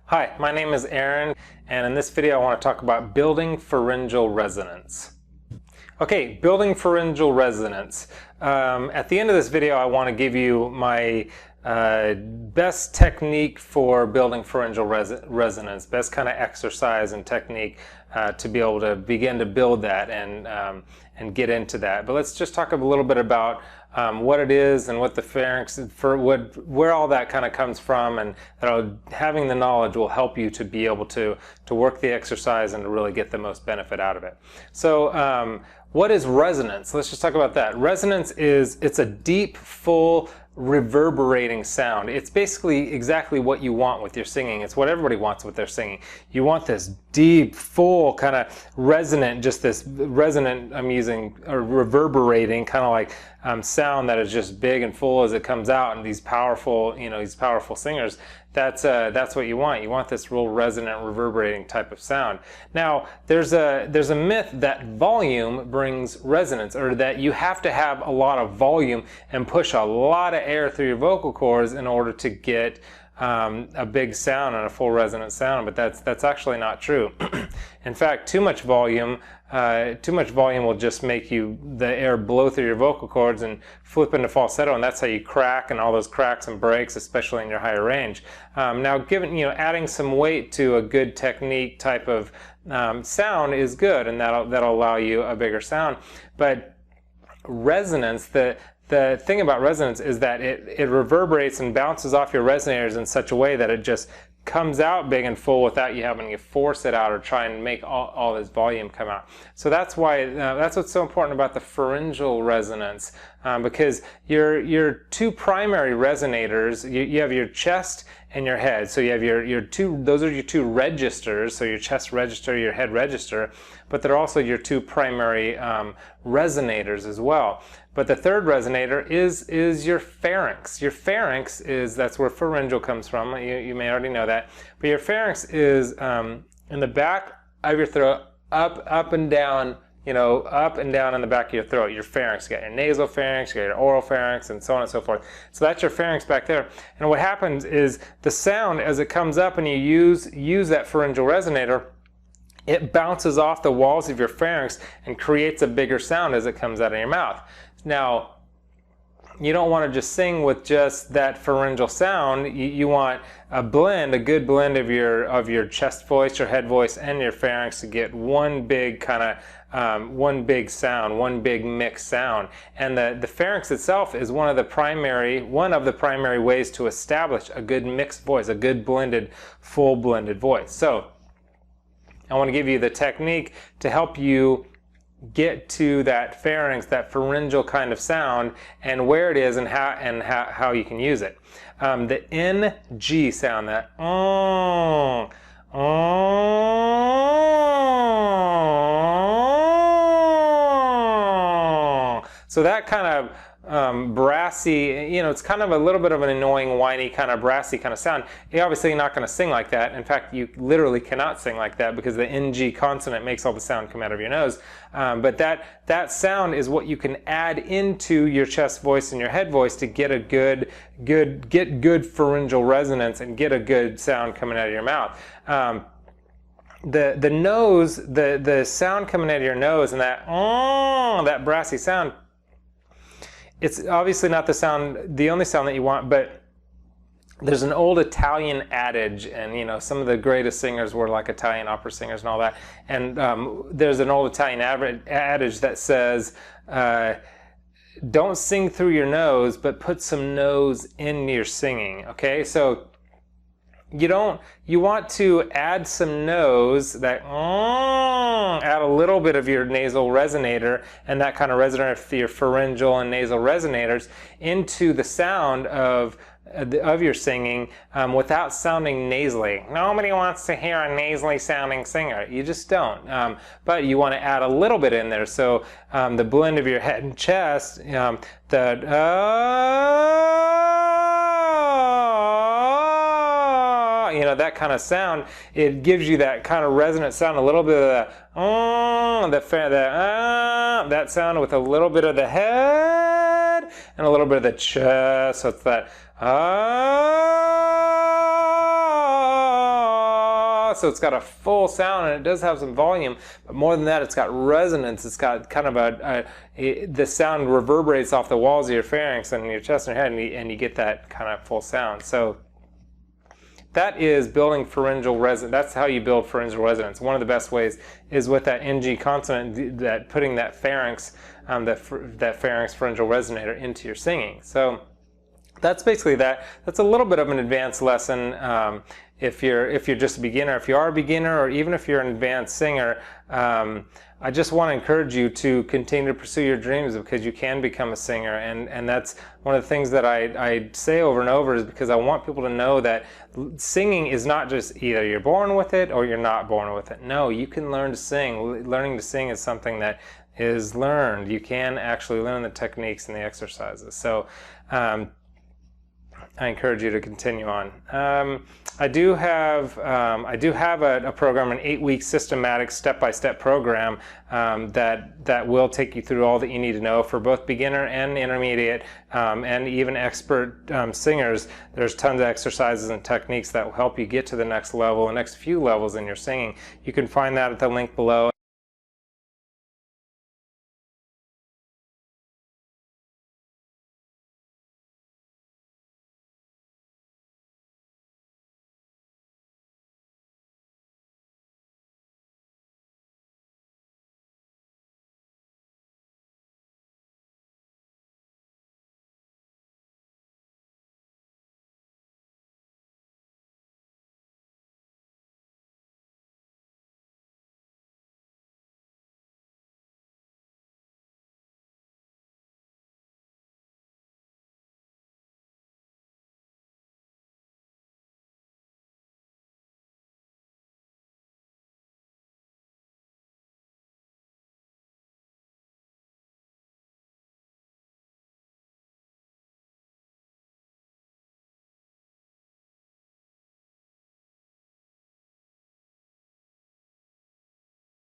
Hi, my name is Aaron, and in this video I want to talk about building pharyngeal resonance. Okay, building pharyngeal resonance. At the end of this video I want to give you my best technique for building pharyngeal resonance, best kind of exercise and technique to be able to begin to build that and get into that. But let's just talk a little bit about what it is and what the pharynx, where all that kind of comes from, and having the knowledge will help you to be able to work the exercise and to really get the most benefit out of it. So what is resonance? Let's just talk about that. Resonance it's a deep, full, reverberating sound. It's basically exactly what you want with your singing. It's what everybody wants with their singing. You want this deep, full, kind of resonant, just this resonant, I'm using, or reverberating, kind of like sound that is just big and full as it comes out, and these powerful, these powerful singers. That's what you want. You want this real resonant, reverberating type of sound. Now, there's a myth that volume brings resonance, or that you have to have a lot of volume and push a lot of air through your vocal cords in order to get a big sound and a full resonant sound, but that's actually not true. In fact, too much volume will just make the air blow through your vocal cords and flip into falsetto, and that's how you crack, and all those cracks and breaks, especially in your higher range. Now, adding some weight to a good technique type of sound is good, and that'll allow you a bigger sound. But resonance, the thing about resonance is that it reverberates and bounces off your resonators in such a way that it just comes out big and full without you having to force it out or try and make all this volume come out. So that's why that's what's so important about the pharyngeal resonance, because your two primary resonators, you have your chest and your head. So you have those are your two registers, so your chest register, your head register, but they're also your two primary resonators as well. But the third resonator is your pharynx. Your pharynx that's where pharyngeal comes from. You may already know that. But your pharynx is in the back of your throat, up and down, up and down in the back of your throat. Your pharynx. You got your nasal pharynx, you got your oral pharynx, and so on and so forth. So that's your pharynx back there. And what happens is the sound, as it comes up and you use that pharyngeal resonator, it bounces off the walls of your pharynx and creates a bigger sound as it comes out of your mouth. Now, you don't want to just sing with just that pharyngeal sound. You want a good blend of your chest voice, your head voice, and your pharynx to get one big one big sound, one big mixed sound. And the pharynx itself is one of the primary ways to establish a good mixed voice, a good full blended voice. So I want to give you the technique to help you get to that pharynx, that pharyngeal kind of sound, and where it is and how you can use it. The NG sound, that so that kind of brassy, it's kind of a little bit of an annoying, whiny, kind of brassy kind of sound. You're obviously not going to sing like that. In fact, you literally cannot sing like that because the NG consonant makes all the sound come out of your nose. But that sound is what you can add into your chest voice and your head voice to get a good pharyngeal resonance and get a good sound coming out of your mouth. The nose, the sound coming out of your nose, and that brassy sound, it's obviously not the only sound that you want, but there's an old Italian adage, and some of the greatest singers were like Italian opera singers and all that. And there's an old Italian adage that says, "Don't sing through your nose, but put some nose in your singing." Okay, so you want to add some nose, add a little bit of your nasal resonator and that kind of resonator for your pharyngeal and nasal resonators into the sound of your singing without sounding nasally. Nobody wants to hear a nasally sounding singer. You just don't. But you want to add a little bit in there. So the blend of your head and chest, that kind of sound, it gives you that kind of resonant sound, a little bit of that sound with a little bit of the head and a little bit of the chest. So it's that so it's got a full sound, and it does have some volume, but more than that, it's got resonance. It's got kind of the sound reverberates off the walls of your pharynx and your chest and your head, and you get that kind of full sound. So that is building pharyngeal resonance. That's how you build pharyngeal resonance. One of the best ways is with that NG consonant, that putting that pharynx, that pharynx pharyngeal resonator into your singing. So that's basically that. That's a little bit of an advanced lesson. If you're just a beginner, if you are a beginner, or even if you're an advanced singer, I just want to encourage you to continue to pursue your dreams, because you can become a singer. And that's one of the things that I say over and over, is because I want people to know that singing is not just either you're born with it or you're not born with it. No, you can learn to sing. Learning to sing is something that is learned. You can actually learn the techniques and the exercises. So I encourage you to continue on. I do have a program, an 8-week systematic step-by-step program that will take you through all that you need to know for both beginner and intermediate and even expert singers. There's tons of exercises and techniques that will help you get to the next level, the next few levels in your singing. You can find that at the link below.